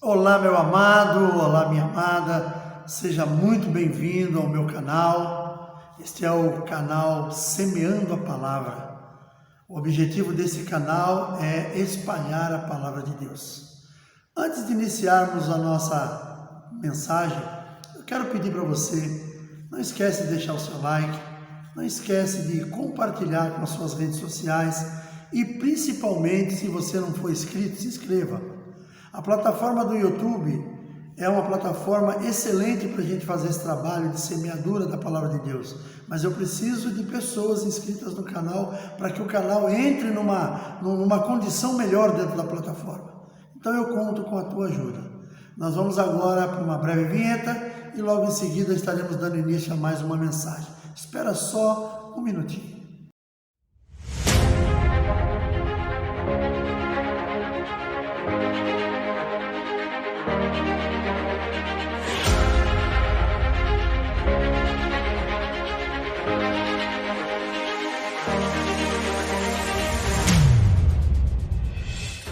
Olá, meu amado, olá, minha amada, seja muito bem-vindo ao meu canal. Este é o canal Semeando a Palavra. O objetivo desse canal é espalhar a Palavra de Deus. Antes de iniciarmos a nossa mensagem, eu quero pedir para você, não esquece de deixar o seu like, não esquece de compartilhar com as suas redes sociais e principalmente, se você não for inscrito, se inscreva. A plataforma do YouTube é uma plataforma excelente para a gente fazer esse trabalho de semeadura da Palavra de Deus. Mas eu preciso de pessoas inscritas no canal para que o canal entre numa condição melhor dentro da plataforma. Então eu conto com a tua ajuda. Nós vamos agora para uma breve vinheta e logo em seguida estaremos dando início a mais uma mensagem. Espera só um minutinho.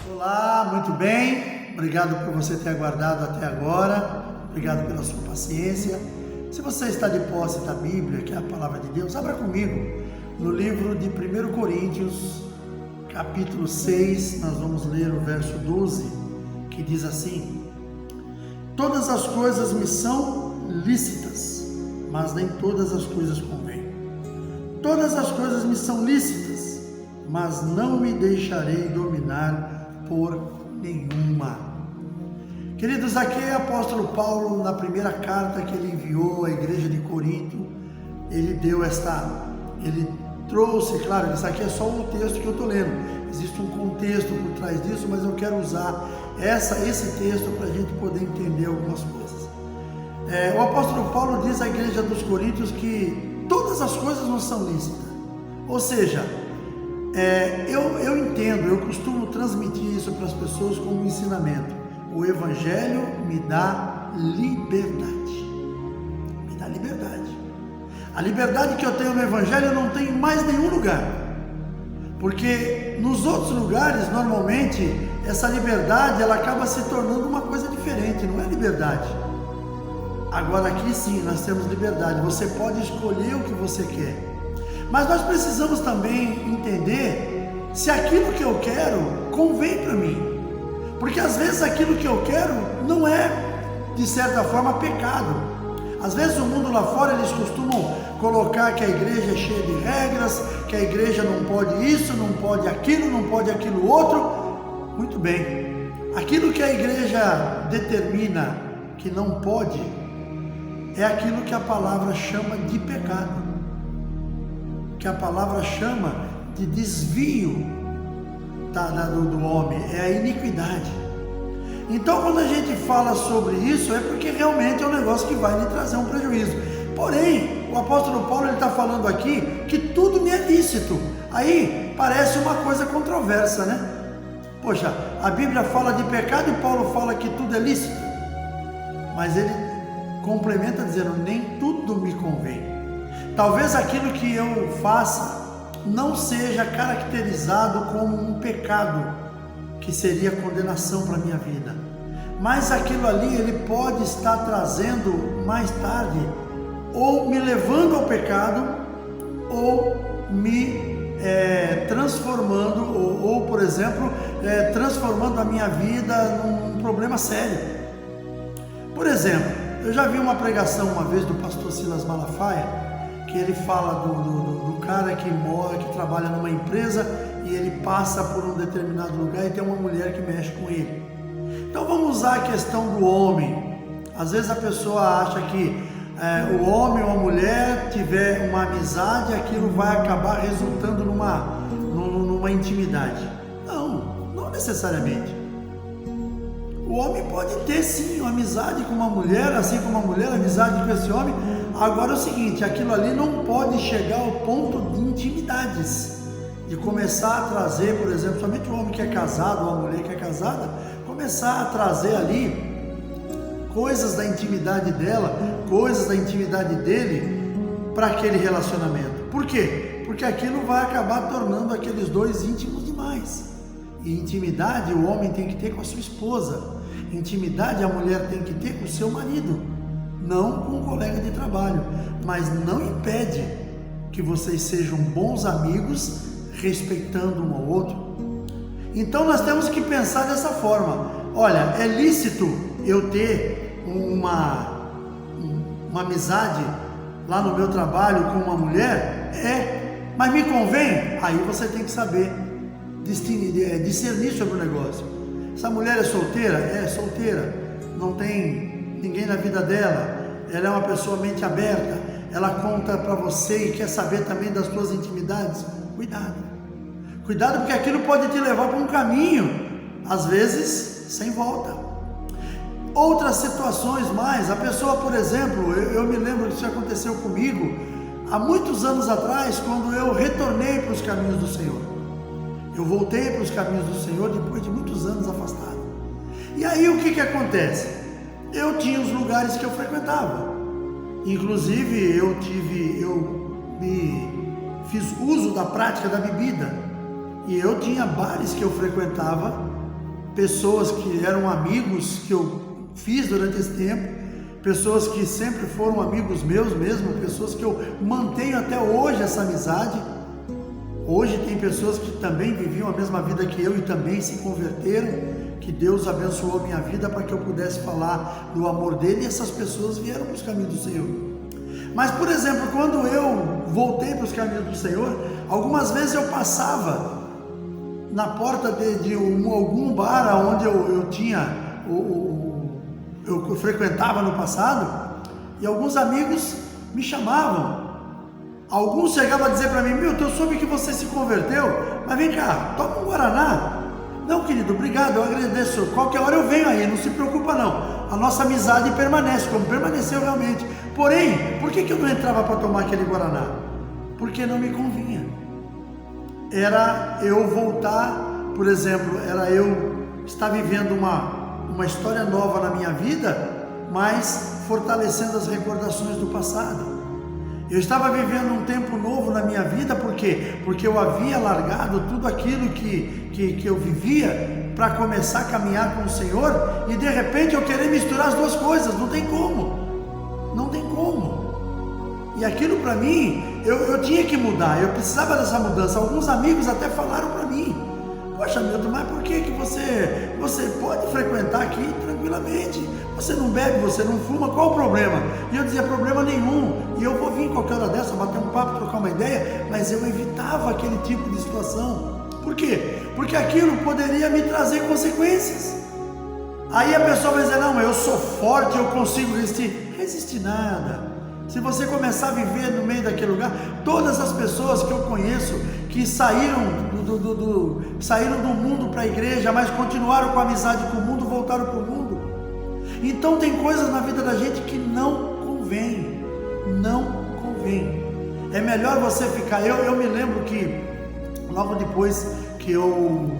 Olá, muito bem, obrigado por você ter aguardado até agora, obrigado pela sua paciência. Se você está de posse da Bíblia, que é a Palavra de Deus, abra comigo no livro de 1 Coríntios, capítulo 6, nós vamos ler o verso 12, que diz assim: todas as coisas me são lícitas, mas nem todas as coisas convêm. Todas as coisas me são lícitas, mas não me deixarei dominar por nenhuma. Queridos, aqui é o apóstolo Paulo, na primeira carta que ele enviou à igreja de Corinto, ele trouxe, claro, isso aqui é só o texto que eu estou lendo, existe um contexto por trás disso, mas eu quero usar esse texto para a gente poder entender algumas coisas. O apóstolo Paulo diz à igreja dos Coríntios que todas as coisas não são lícitas, ou seja, eu entendo, eu costumo transmitir isso para as pessoas como um ensinamento. O Evangelho me dá liberdade. Me dá liberdade. A liberdade que eu tenho no Evangelho eu não tenho em mais nenhum lugar. Porque nos outros lugares, normalmente, essa liberdade ela acaba se tornando uma coisa diferente, não é liberdade. Agora aqui sim, nós temos liberdade. Você pode escolher o que você quer. Mas nós precisamos também entender se aquilo que eu quero convém para mim. Porque às vezes aquilo que eu quero não é, de certa forma, pecado. Às vezes o mundo lá fora, eles costumam colocar que a igreja é cheia de regras, que a igreja não pode isso, não pode aquilo outro. Muito bem. Aquilo que a igreja determina que não pode, é aquilo que a palavra chama de pecado. Que a palavra chama de desvio do homem, é a iniquidade. Então quando a gente fala sobre isso, é porque realmente é um negócio que vai lhe trazer um prejuízo. Porém, o apóstolo Paulo está falando aqui que tudo me é lícito. Aí parece uma coisa controversa, né? Poxa, a Bíblia fala de pecado e Paulo fala que tudo é lícito. Mas ele complementa dizendo, nem tudo me convém. Talvez aquilo que eu faça não seja caracterizado como um pecado, que seria condenação para a minha vida. Mas aquilo ali, ele pode estar trazendo mais tarde, ou me levando ao pecado, ou me transformando, ou por exemplo, transformando a minha vida num problema sério. Por exemplo, eu já vi uma pregação uma vez do pastor Silas Malafaia, que ele fala do cara que trabalha numa empresa e ele passa por um determinado lugar e tem uma mulher que mexe com ele. Então vamos usar a questão do homem. Às vezes a pessoa acha que o homem ou a mulher tiver uma amizade, aquilo vai acabar resultando numa intimidade. Não necessariamente. O homem pode ter sim uma amizade com uma mulher, assim como a mulher amizade com esse homem. Agora é o seguinte, aquilo ali não pode chegar ao ponto de intimidades, de começar a trazer, por exemplo, somente o homem que é casado ou a mulher que é casada, começar a trazer ali coisas da intimidade dela, coisas da intimidade dele para aquele relacionamento. Por quê? Porque aquilo vai acabar tornando aqueles dois íntimos demais. E intimidade o homem tem que ter com a sua esposa. Intimidade a mulher tem que ter com o seu marido, não com um colega de trabalho, mas não impede que vocês sejam bons amigos, respeitando um ao outro. Então nós temos que pensar dessa forma. Olha, é lícito eu ter uma amizade lá no meu trabalho com uma mulher? É, mas me convém? Aí você tem que saber discernir sobre o negócio. Essa mulher é solteira? É solteira, não tem ninguém na vida dela, ela é uma pessoa mente aberta, ela conta para você e quer saber também das suas intimidades. Cuidado, porque aquilo pode te levar para um caminho, às vezes sem volta. Outras situações mais, a pessoa, por exemplo, eu me lembro que isso aconteceu comigo há muitos anos atrás, quando eu retornei para os caminhos do Senhor. Eu voltei para os caminhos do Senhor depois de muitos anos afastado. E aí o que acontece? Eu tinha os lugares que eu frequentava. Inclusive eu fiz uso da prática da bebida. E eu tinha bares que eu frequentava, pessoas que eram amigos que eu fiz durante esse tempo, pessoas que sempre foram amigos meus mesmo, pessoas que eu mantenho até hoje essa amizade. Hoje tem pessoas que também viviam a mesma vida que eu e também se converteram, que Deus abençoou a minha vida para que eu pudesse falar do amor dele, e essas pessoas vieram para os caminhos do Senhor. Mas, por exemplo, quando eu voltei para os caminhos do Senhor, algumas vezes eu passava na porta de algum bar onde eu frequentava no passado, e alguns amigos me chamavam. Alguns chegavam a dizer para mim: Milton, eu soube que você se converteu, mas vem cá, toma um Guaraná. Não, querido, obrigado, eu agradeço, qualquer hora eu venho aí, não se preocupa não, a nossa amizade permanece, como permaneceu realmente. Porém, por que eu não entrava para tomar aquele Guaraná? Porque não me convinha. Era eu voltar, por exemplo, era eu estar vivendo uma história nova na minha vida, mas fortalecendo as recordações do passado. Eu estava vivendo um tempo novo na minha vida, por quê? Porque eu havia largado tudo aquilo que eu vivia para começar a caminhar com o Senhor, e de repente eu querer misturar as duas coisas, não tem como. E aquilo para mim, eu tinha que mudar, eu precisava dessa mudança. Alguns amigos até falaram para mim: poxa, Milton, mas por que você pode frequentar aqui tranquilamente? Você não bebe, você não fuma, qual o problema? E eu dizia: problema nenhum, e eu vou vir qualquer hora dessa, bater um papo, trocar uma ideia, mas eu evitava aquele tipo de situação. Por quê? Porque aquilo poderia me trazer consequências. Aí a pessoa vai dizer: não, eu sou forte, eu consigo resistir. Resistir nada. Se você começar a viver no meio daquele lugar, todas as pessoas que eu conheço que saíram do mundo para a igreja, mas continuaram com a amizade com o mundo, voltaram para o mundo. Então tem coisas na vida da gente que não convém. É melhor você ficar. Eu me lembro que logo depois que eu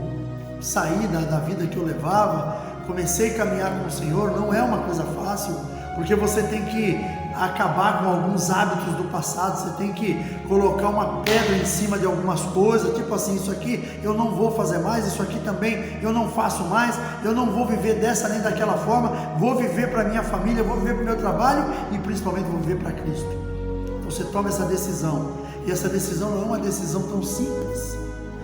saí da vida que eu levava, comecei a caminhar com o Senhor. Não é uma coisa fácil, porque você tem que acabar com alguns hábitos do passado, você tem que colocar uma pedra em cima de algumas coisas, tipo assim: isso aqui eu não vou fazer mais, isso aqui também eu não faço mais, eu não vou viver dessa nem daquela forma, vou viver para minha família, vou viver para o meu trabalho e principalmente vou viver para Cristo. Então você toma essa decisão, e essa decisão não é uma decisão tão simples.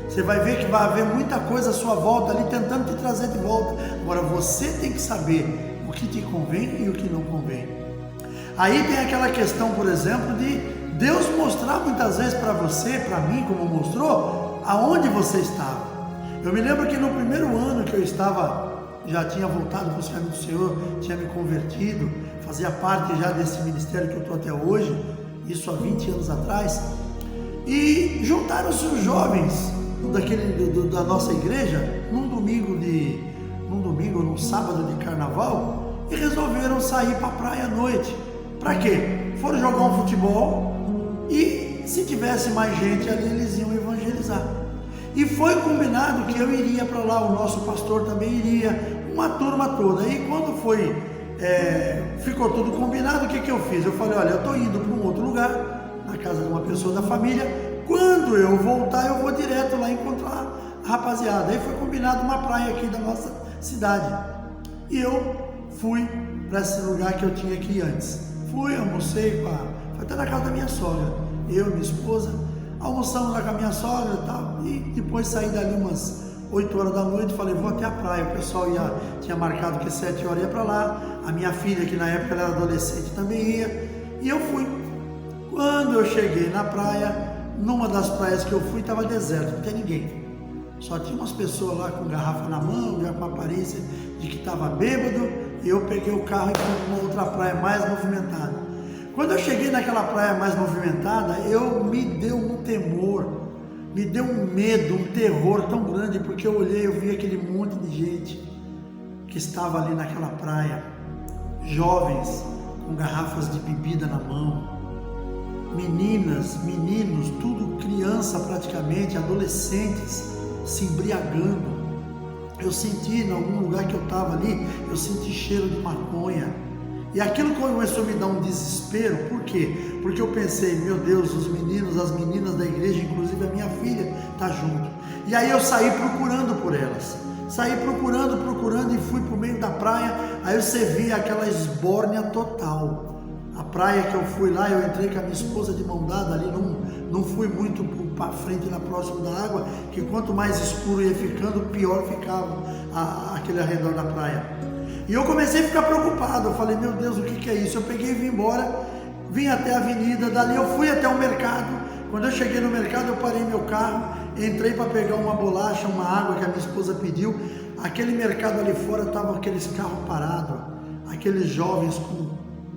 Você vai ver que vai haver muita coisa à sua volta ali tentando te trazer de volta. Agora você tem que saber o que te convém e o que não convém. Aí tem aquela questão, por exemplo, de Deus mostrar muitas vezes para você, para mim, como mostrou, aonde você estava. Eu me lembro que no primeiro ano que eu estava, já tinha voltado para os caminhos do Senhor, tinha me convertido, fazia parte já desse ministério que eu estou até hoje, isso há 20 anos atrás, e juntaram-se os jovens da nossa igreja num sábado de carnaval, e resolveram sair para a praia à noite. Para quê? Foram jogar um futebol, e se tivesse mais gente ali, eles iam evangelizar. E foi combinado que eu iria para lá, o nosso pastor também iria, uma turma toda. E quando ficou tudo combinado, o que eu fiz? Eu falei: olha, eu estou indo para um outro lugar, na casa de uma pessoa da família, quando eu voltar eu vou direto lá encontrar a rapaziada. Aí foi combinado uma praia aqui da nossa cidade. E eu fui para esse lugar que eu tinha que ir antes. Fui, almocei, foi até na casa da minha sogra. Eu e minha esposa, almoçamos lá com a minha sogra e tal. E depois saí dali umas 8 horas da noite, falei, vou até a praia. O pessoal tinha marcado que 7 horas ia para lá. A minha filha, que na época ela era adolescente, também ia. E eu fui. Quando eu cheguei na praia, numa das praias que eu fui, estava deserto, não tinha ninguém. Só tinha umas pessoas lá com garrafa na mão, já com a aparência de que estava bêbado. E eu peguei o carro e fui para uma outra praia mais movimentada. Quando eu cheguei naquela praia mais movimentada, me deu um temor, me deu um medo, um terror tão grande, porque eu olhei, eu vi aquele monte de gente que estava ali naquela praia, jovens com garrafas de bebida na mão, meninas, meninos, tudo criança praticamente, adolescentes, se embriagando. Eu senti, em algum lugar que eu estava ali, eu senti cheiro de maconha. E aquilo começou a me dar um desespero. Por quê? Porque eu pensei, meu Deus, os meninos, as meninas da igreja, inclusive a minha filha, tá junto. E aí eu saí procurando por elas. Saí procurando e fui para o meio da praia. Aí você via aquela esbórnia total. A praia que eu fui lá, eu entrei com a minha esposa de mão dada ali, não fui muito para frente lá próximo da água, que quanto mais escuro ia ficando, pior ficava aquele arredor da praia. E eu comecei a ficar preocupado, eu falei, meu Deus, o que é isso? Eu peguei e vim embora, vim até a avenida, dali eu fui até o mercado. Quando eu cheguei no mercado, eu parei meu carro, entrei para pegar uma bolacha, uma água que a minha esposa pediu. Aquele mercado ali fora, estavam aqueles carros parados, aqueles jovens com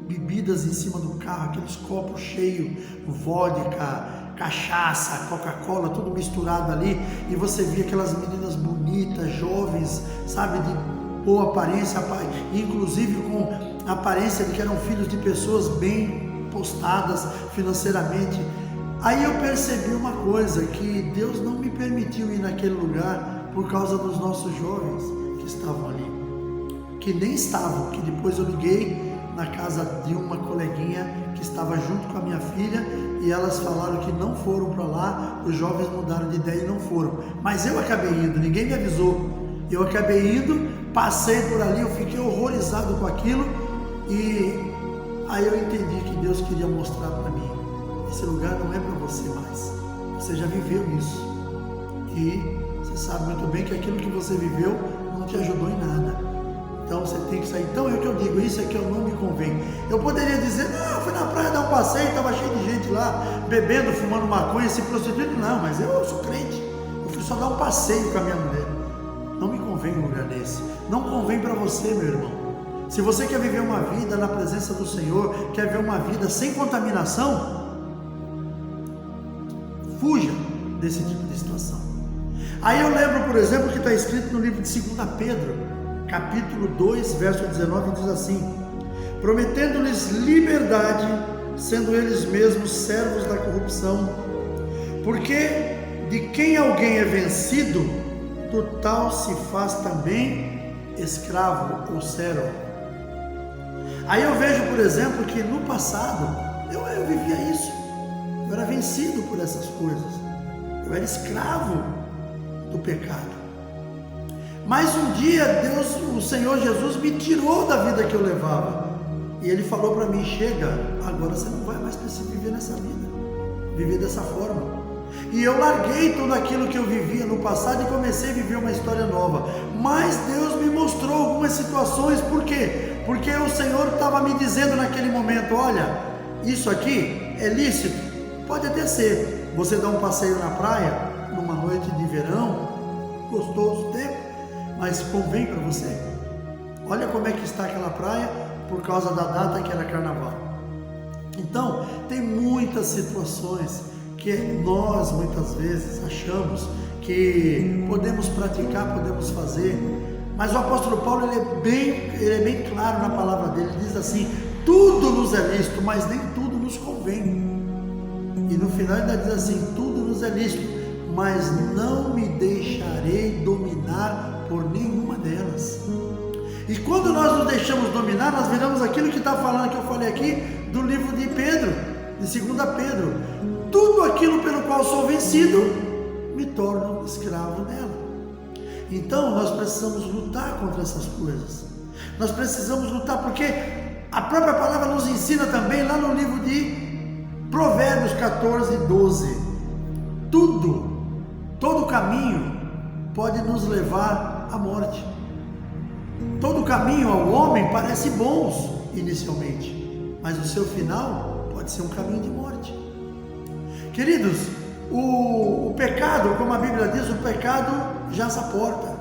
bebidas em cima do carro, aqueles copos cheios, vodka, cachaça, Coca-Cola, tudo misturado ali, e você via aquelas meninas bonitas, jovens, sabe, de boa aparência, inclusive com aparência de que eram filhos de pessoas bem postadas financeiramente. Aí eu percebi uma coisa, que Deus não me permitiu ir naquele lugar por causa dos nossos jovens que estavam ali, que nem estavam, que depois eu liguei na casa de uma coleguinha que estava junto com a minha filha e elas falaram que não foram para lá, os jovens mudaram de ideia e não foram. Mas eu acabei indo, ninguém me avisou. Eu acabei indo, passei por ali, eu fiquei horrorizado com aquilo e aí eu entendi que Deus queria mostrar para mim, esse lugar não é para você mais, você já viveu isso e você sabe muito bem que aquilo que você viveu não te ajudou em nada. Então você tem que sair. Então é o que eu digo, isso é que eu não me convém. Eu poderia dizer, não, eu fui na praia dar um passeio, estava cheio de gente lá, bebendo, fumando maconha, se prostituindo. Não, mas eu sou crente, eu fui só dar um passeio com a minha mulher. Não me convém um lugar desse, não convém para você, meu irmão. Se você quer viver uma vida na presença do Senhor, quer ver uma vida sem contaminação, fuja desse tipo de situação. Aí eu lembro, por exemplo, que está escrito no livro de 2 Pedro, capítulo 2, verso 19, diz assim: prometendo-lhes liberdade, sendo eles mesmos servos da corrupção, porque de quem alguém é vencido, do tal se faz também escravo ou servo. Aí eu vejo, por exemplo, que no passado eu vivia isso, eu era vencido por essas coisas, eu era escravo do pecado. Mas um dia Deus, o Senhor Jesus, me tirou da vida que eu levava. E Ele falou para mim, chega, agora você não vai mais precisar viver nessa vida, viver dessa forma. E eu larguei tudo aquilo que eu vivia no passado e comecei a viver uma história nova. Mas Deus me mostrou algumas situações, por quê? Porque o Senhor estava me dizendo naquele momento, olha, isso aqui é lícito, pode até ser. Você dá um passeio na praia, numa noite de verão, gostoso tempo, mas convém para você. Olha como é que está aquela praia por causa da data que era carnaval. Então, tem muitas situações que nós muitas vezes achamos que podemos praticar, podemos fazer, mas o apóstolo Paulo ele é bem claro na palavra dele, ele diz assim, tudo nos é lícito, mas nem tudo nos convém. E no final ele diz assim, tudo nos é lícito, mas não me deixarei dominar por nenhuma delas. E quando nós nos deixamos dominar, nós viramos aquilo que está falando, que eu falei aqui, do livro de Pedro, de 2 Pedro. Tudo aquilo pelo qual sou vencido, me torno escravo dela. Então nós precisamos lutar contra essas coisas. Nós precisamos lutar, porque a própria palavra nos ensina também, lá no livro de Provérbios 14, 12, todo caminho pode nos levar à morte. Todo caminho ao homem parece bons inicialmente, mas o seu final pode ser um caminho de morte. Queridos, o pecado, como a Bíblia diz, o pecado jaz à porta.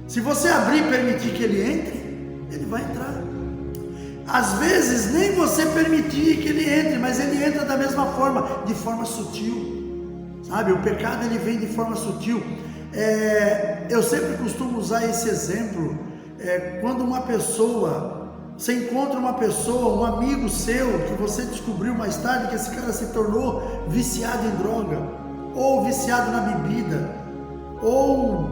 Se você abrir e permitir que ele entre, ele vai entrar. Às vezes nem você permitir que ele entre, mas ele entra da mesma forma, de forma sutil. Sabe, o pecado ele vem de forma sutil. Eu sempre costumo usar esse exemplo, quando você encontra uma pessoa, um amigo seu, que você descobriu mais tarde que esse cara se tornou viciado em droga, ou viciado na bebida, ou,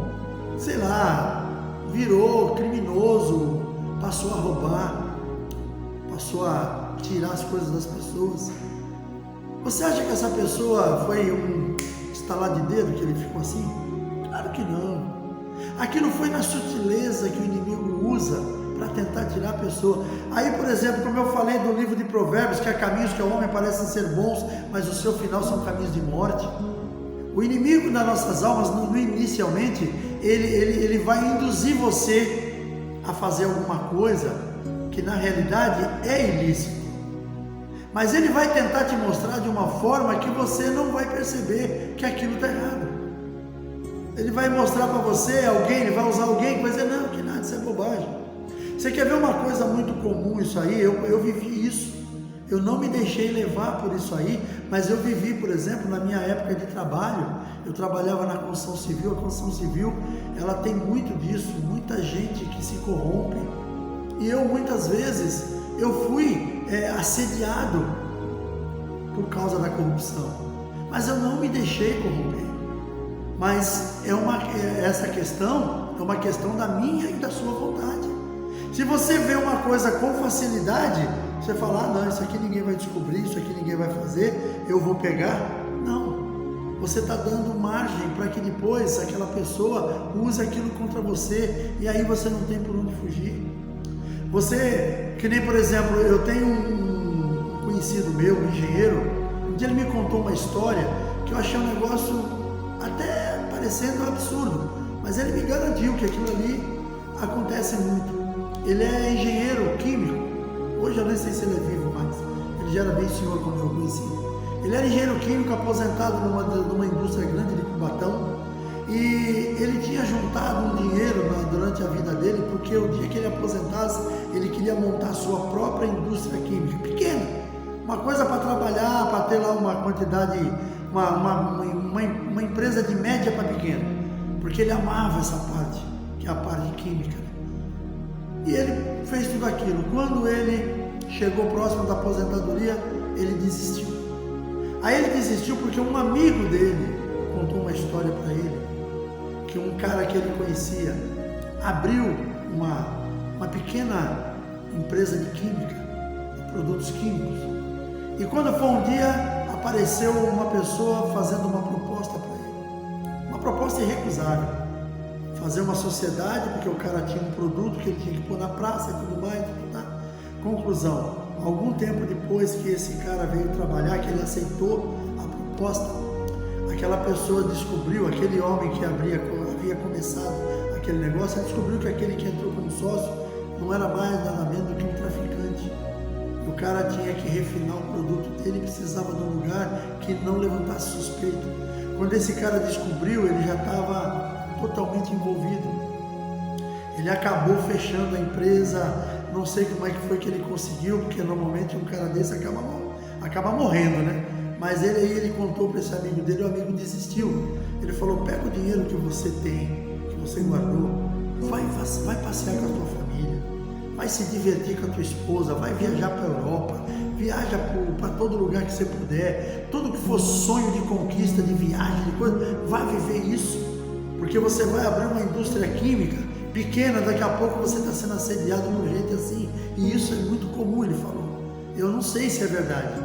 sei lá, virou criminoso, passou a roubar, passou a tirar as coisas das pessoas. Você acha que essa pessoa foi um estalar de dedo que ele ficou assim? Claro que não. Aquilo foi na sutileza que o inimigo usa para tentar tirar a pessoa. Aí, por exemplo, como eu falei do livro de Provérbios, que há caminhos que ao homem parecem ser bons, mas o seu final são caminhos de morte. O inimigo das nossas almas, inicialmente, ele vai induzir você a fazer alguma coisa que na realidade é ilícito. Mas ele vai tentar te mostrar de uma forma que você não vai perceber que aquilo está errado. Ele vai mostrar para você ele vai usar alguém que vai dizer, não, que nada, isso é bobagem. Você quer ver uma coisa muito comum isso aí? Eu vivi isso. Eu não me deixei levar por isso aí, mas eu vivi, por exemplo, na minha época de trabalho, eu trabalhava na construção civil. A construção civil, ela tem muito disso, muita gente que se corrompe. E eu, muitas vezes, eu fui assediado por causa da corrupção, mas eu não me deixei corromper. Mas essa questão é uma questão da minha e da sua vontade. Se você vê uma coisa com facilidade, você fala, não, isso aqui ninguém vai descobrir, isso aqui ninguém vai fazer, eu vou pegar. Não, você está dando margem para que depois aquela pessoa use aquilo contra você, e aí você não tem por onde fugir. Você, que nem por exemplo, eu tenho um conhecido meu, um engenheiro, um dia ele me contou uma história que eu achei um negócio até parecendo absurdo, mas ele me garantiu que aquilo ali acontece muito. Ele é engenheiro químico, hoje eu nem sei se ele é vivo mais, ele já era bem senhor quando eu conheci. Ele era engenheiro químico aposentado numa indústria grande de Cubatão, e ele tinha juntado um dinheiro durante a vida dele, porque o dia que ele aposentasse, ele queria montar a sua própria indústria química, pequena, uma coisa para trabalhar, para ter lá uma quantidade, uma empresa de média para pequena, porque ele amava essa parte, que é a parte química. E ele fez tudo aquilo. Quando ele chegou próximo da aposentadoria, ele desistiu. Aí ele desistiu porque um amigo dele contou uma história para ele, que um cara que ele conhecia abriu uma pequena empresa de química, de produtos químicos. E quando foi um dia, apareceu uma pessoa fazendo uma proposta para ele, uma proposta irrecusável. Fazer uma sociedade, porque o cara tinha um produto que ele tinha que pôr na praça e tudo mais, tá? Conclusão, algum tempo depois que esse cara veio trabalhar, que ele aceitou a proposta, aquela pessoa descobriu, aquele homem que havia começado aquele negócio, ele descobriu que aquele que entrou como sócio não era mais nada menos do que um traficante. O cara tinha que refinar o produto dele, precisava de um lugar que não levantasse suspeita. Quando esse cara descobriu, ele já estava totalmente envolvido. Ele acabou fechando a empresa, não sei como é que foi que ele conseguiu, porque normalmente um cara desse acaba morrendo, né? Mas ele contou para esse amigo dele, o amigo desistiu. Ele falou, pega o dinheiro que você tem, que você guardou, vai passear com a tua família, vai se divertir com a tua esposa, vai viajar para a Europa, viaja para todo lugar que você puder, tudo que for sonho de conquista, de viagem, de coisa, vai viver isso. Porque você vai abrir uma indústria química pequena, daqui a pouco você está sendo assediado de um jeito assim. E isso é muito comum, ele falou. Eu não sei se é verdade,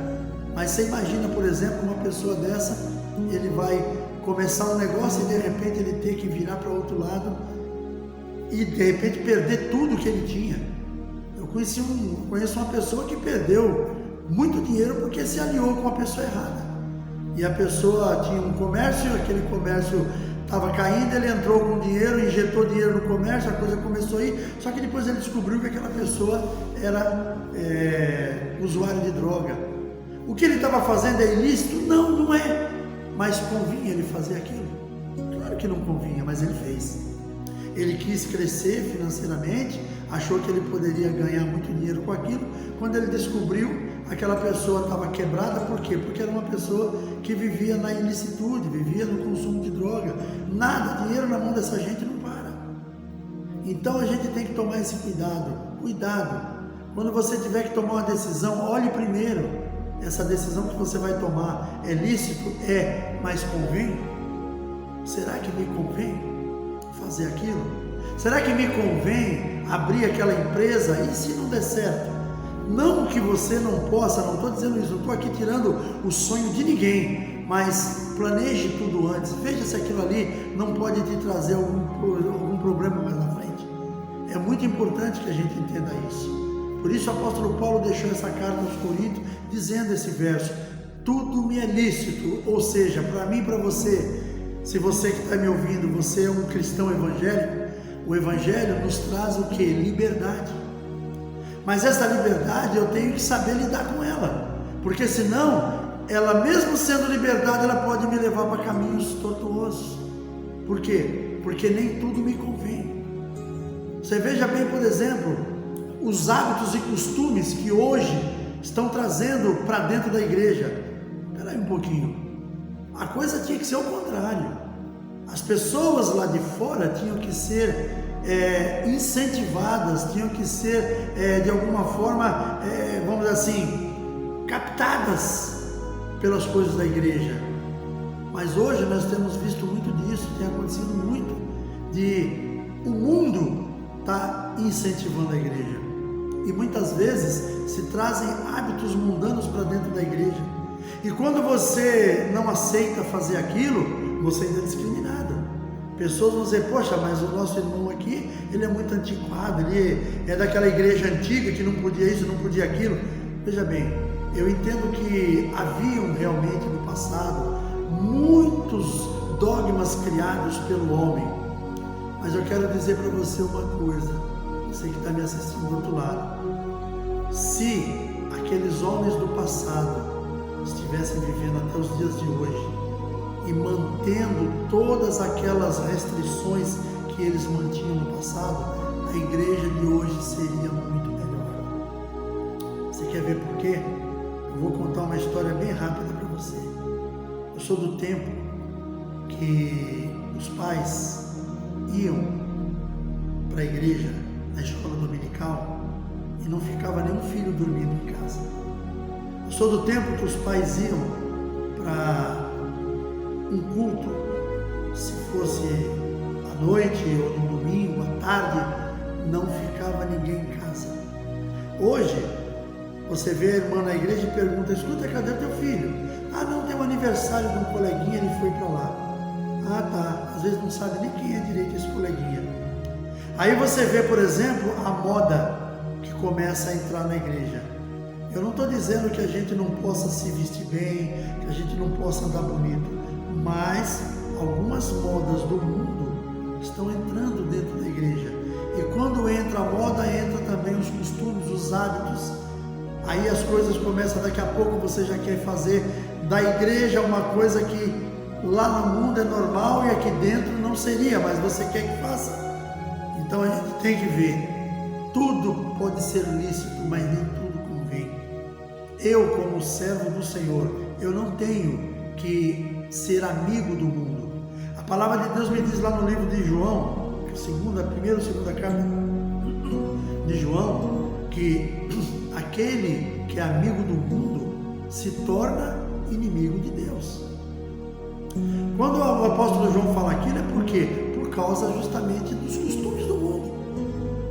mas você imagina, por exemplo, uma pessoa dessa, ele vai começar um negócio e de repente ele ter que virar para o outro lado e de repente perder tudo que ele tinha. Eu conheço uma pessoa que perdeu muito dinheiro porque se aliou com a pessoa errada. E a pessoa tinha um comércio, aquele comércio estava caindo, ele entrou com dinheiro, injetou dinheiro no comércio, a coisa começou a ir, só que depois ele descobriu que aquela pessoa era usuário de droga. O que ele estava fazendo é ilícito? Não, não é. Mas convinha ele fazer aquilo? Claro que não convinha, mas ele fez. Ele quis crescer financeiramente, achou que ele poderia ganhar muito dinheiro com aquilo. Quando ele descobriu, aquela pessoa estava quebrada. Por quê? Porque era uma pessoa que vivia na ilicitude, vivia no consumo de droga. Nada, dinheiro na mão dessa gente não para. Então a gente tem que tomar esse cuidado. Cuidado. Quando você tiver que tomar uma decisão, olhe primeiro. Essa decisão que você vai tomar é lícito? É, mas convém? Será que me convém fazer aquilo? Será que me convém abrir aquela empresa? E se não der certo? Não que você não possa, não estou dizendo isso, não estou aqui tirando o sonho de ninguém, mas planeje tudo antes. Veja se aquilo ali não pode te trazer algum problema mais na frente. É muito importante que a gente entenda isso. Por isso o apóstolo Paulo deixou essa carta aos Coríntios dizendo esse verso: tudo me é lícito, ou seja, para mim e para você. Se você que está me ouvindo, você é um cristão evangélico, o evangelho nos traz o que? Liberdade. Mas essa liberdade eu tenho que saber lidar com ela, porque senão, ela mesmo sendo liberdade, ela pode me levar para caminhos tortuosos. Por quê? Porque nem tudo me convém. Você veja bem, por exemplo, os hábitos e costumes que hoje estão trazendo para dentro da igreja. Espera aí um pouquinho. A coisa tinha que ser o contrário. As pessoas lá de fora tinham que ser incentivadas, tinham que ser de alguma forma, vamos dizer assim, captadas pelas coisas da igreja. Mas hoje nós temos visto muito disso, tem acontecido muito de o mundo está incentivando a igreja. E muitas vezes se trazem hábitos mundanos para dentro da igreja. E quando você não aceita fazer aquilo, você ainda é discriminado. Pessoas vão dizer: poxa, mas o nosso irmão aqui, ele é muito antiquado, ele é daquela igreja antiga que não podia isso, não podia aquilo. Veja bem, eu entendo que haviam realmente no passado muitos dogmas criados pelo homem. Mas eu quero dizer para você uma coisa, você que está me assistindo do outro lado. Se aqueles homens do passado estivessem vivendo até os dias de hoje e mantendo todas aquelas restrições que eles mantinham no passado, a igreja de hoje seria muito melhor. Você quer ver por quê? Eu vou contar uma história bem rápida para você. Eu sou do tempo que os pais iam para a igreja, na escola dominical, e não ficava nenhum filho dormindo em casa. Eu sou do tempo que os pais iam para um culto, se fosse à noite ou no domingo, à tarde, não ficava ninguém em casa. Hoje, você vê a irmã na igreja e pergunta: escuta, cadê teu filho? Ah, não, tem um aniversário de um coleguinha, ele foi para lá. Ah, tá, às vezes não sabe nem quem é direito esse coleguinha. Aí você vê, por exemplo, a moda que começa a entrar na igreja. Eu não estou dizendo que a gente não possa se vestir bem, que a gente não possa andar bonito, mas algumas modas do mundo estão entrando dentro da igreja. E quando entra a moda, entra também os costumes, os hábitos. Aí as coisas começam, daqui a pouco você já quer fazer da igreja uma coisa que lá no mundo é normal e aqui dentro não seria, mas você quer que faça. Então a gente tem que ver, tudo pode ser lícito, mas nem tudo convém. Eu, como servo do Senhor, eu não tenho que ser amigo do mundo. A palavra de Deus me diz lá no livro de João, primeira ou segunda carta de João, que aquele que é amigo do mundo se torna inimigo de Deus. Quando o apóstolo João fala aquilo, é por quê? Por causa justamente dos costumes do mundo.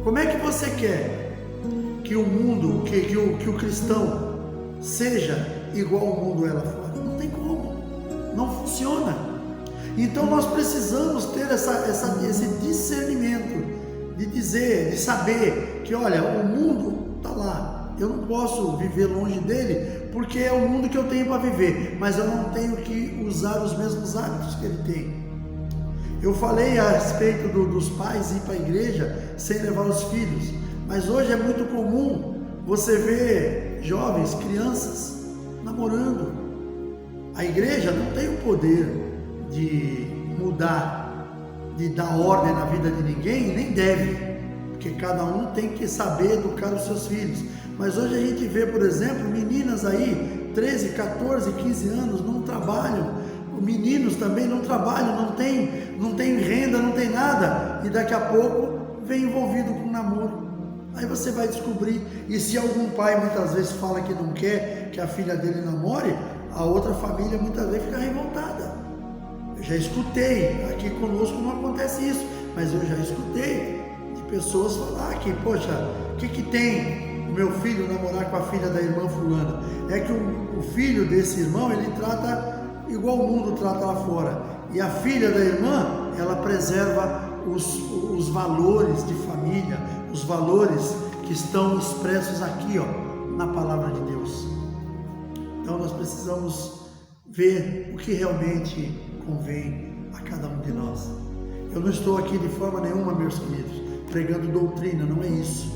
Como é que você quer que o mundo, que o cristão seja igual ao mundo é lá fora? Não tem como, não funciona. Então nós precisamos ter esse discernimento de dizer, de saber que, olha, o mundo está lá, eu não posso viver longe dele, porque é o mundo que eu tenho para viver, mas eu não tenho que usar os mesmos hábitos que ele tem. Eu falei a respeito dos pais ir para a igreja sem levar os filhos, mas hoje é muito comum você ver jovens, crianças namorando. A igreja não tem o poder de mudar, de dar ordem na vida de ninguém, e nem deve, porque cada um tem que saber educar os seus filhos. Mas hoje a gente vê, por exemplo, meninas aí, 13, 14, 15 anos, não trabalham, meninos também não trabalham, não tem renda, não tem nada, e daqui a pouco vem envolvido com namoro. Aí você vai descobrir, e se algum pai muitas vezes fala que não quer que a filha dele namore, a outra família muitas vezes fica revoltada. Eu já escutei, aqui conosco não acontece isso, mas eu já escutei de pessoas falar que, poxa, o que tem o meu filho namorar com a filha da irmã fulana? É que o filho desse irmão, ele trata igual o mundo trata lá fora, e a filha da irmã, ela preserva os valores de família, os valores que estão expressos aqui, ó, na palavra de Deus. Então nós precisamos ver o que realmente convém a cada um de nós. Eu não estou aqui de forma nenhuma, meus queridos, pregando doutrina, não é isso,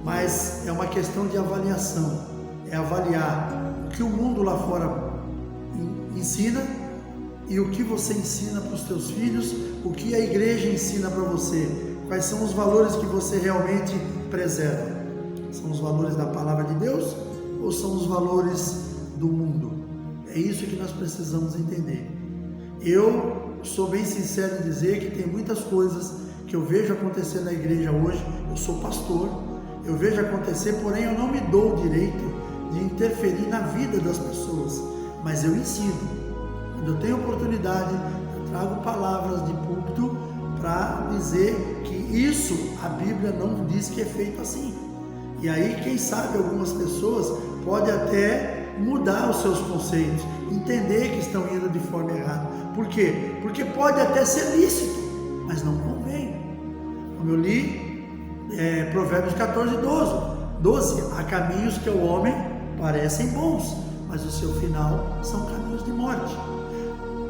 mas é uma questão de avaliação, é avaliar o que o mundo lá fora ensina e o que você ensina para os teus filhos, o que a igreja ensina para você, quais são os valores que você realmente preserva. São os valores da palavra de Deus ou são os valores do mundo? É isso que nós precisamos entender. Eu sou bem sincero em dizer que tem muitas coisas que eu vejo acontecer na igreja hoje. Eu sou pastor, eu vejo acontecer, porém eu não me dou o direito de interferir na vida das pessoas, mas eu ensino. Quando eu tenho oportunidade, eu trago palavras de púlpito para dizer que isso a Bíblia não diz que é feito assim. E aí, quem sabe, algumas pessoas podem até mudar os seus conceitos, entender que estão indo de forma errada. Por quê? Porque pode até ser lícito, mas não convém. Como eu li, Provérbios 14, 12, há caminhos que ao homem parecem bons, mas o seu final são caminhos de morte.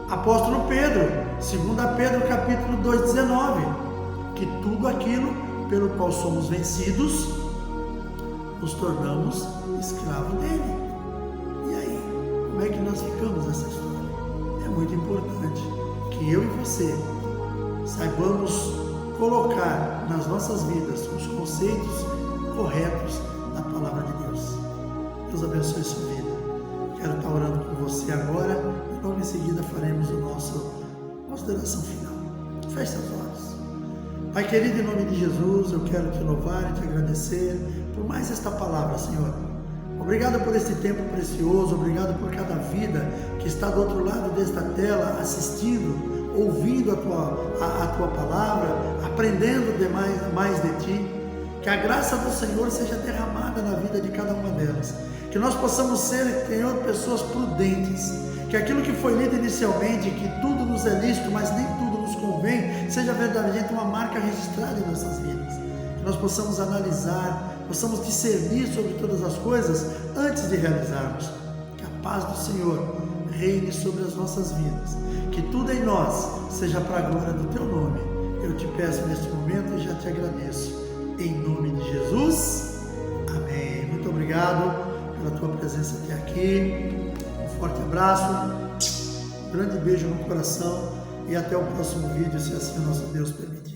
Apóstolo Pedro, 2 Pedro capítulo 2, 19, que tudo aquilo pelo qual somos vencidos, nos tornamos escravos dele. E aí, como é que nós ficamos nessa história? É muito importante que eu e você saibamos colocar nas nossas vidas os conceitos corretos da palavra de Deus. Deus abençoe sua vida. Quero estar orando com você agora e logo em seguida faremos a nossa consideração final. Feche seus olhos. Pai querido, em nome de Jesus, eu quero te louvar e te agradecer por mais esta palavra, Senhor. Obrigado por este tempo precioso, obrigado por cada vida que está do outro lado desta tela, assistindo, ouvindo a tua palavra, aprendendo mais de ti. Que a graça do Senhor seja derramada na vida de cada uma delas. Que nós possamos ser, Senhor, pessoas prudentes. Que aquilo que foi lido inicialmente, que tudo nos é lícito, mas nem tudo nos convém, seja verdadeiramente uma marca registrada em nossas vidas. Que nós possamos analisar, possamos discernir sobre todas as coisas antes de realizarmos. Que a paz do Senhor reine sobre as nossas vidas. Que tudo em nós seja para a glória do teu nome. Eu te peço neste momento e já te agradeço. Em nome de Jesus, amém. Muito obrigado pela tua presença até aqui. Um forte abraço, um grande beijo no coração e até o próximo vídeo, se assim o nosso Deus permitir.